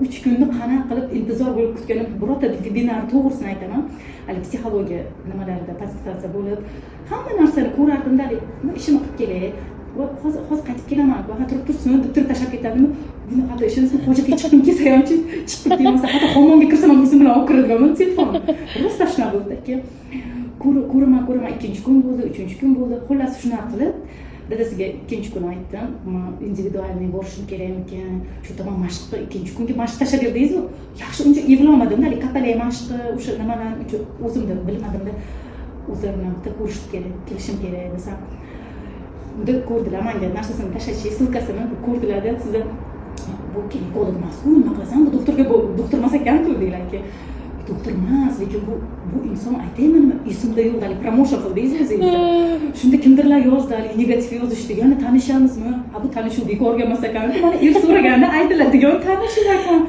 3 kunni qanaqa qilib intizor bo'lib kutganim birorta vebinar to'g'risini aytaman. Hali psixologiya nimalarida pozitsiya bo'lib, hamma narsani ko'rardim-da, ishimni qilib kelay. Va hozir qaytib kelaman, va turib tursin deb turib tashlab ketadimi? Buni hatto ishimizga hojatga chiqdim kelsa ham chiqib kelmasa, hatto hammomga kirsam ham o'zim bilan olib kiradiganman telefon. Rosa shunaqa bo'ldi-ki. Ko'raman, ikkinchi kun bo'ldi, uchinchi kun bo'ldi. Xullas shunaqa qilib dadasiga ikkinchi kun aytdim, men individualniy borishim kerakmikan, shu tomon mashq, ikkinchi kunga mashq tashlab berdingiz-ku. Yaxshi uncha eplolmadim-da, kapalay mashqi, o'sha nimalarni o'zimda bilmadim-da. O'zlarim bitta ko'rishib kelishim kerak desam. Unda ko'rdilar, menga narsasini tashlashni, silkasini ko'rdilar-da, sizlar bu ginekolog emas-ku, nima qilasan, bu doktor emas ekan-ku deydilar-ki. Doktor emas, lekin bu inson aytaymi nima esimda yo'q, hali promotion qildingiz o'zingiz. Shunda kimdirlar yozdi, hali negativ yozishdi. Yana tanishamizmi? Ha, bu tanishuv bekorga emas ekan. Mana er so'raganda aytiladigan tanishuv ekan.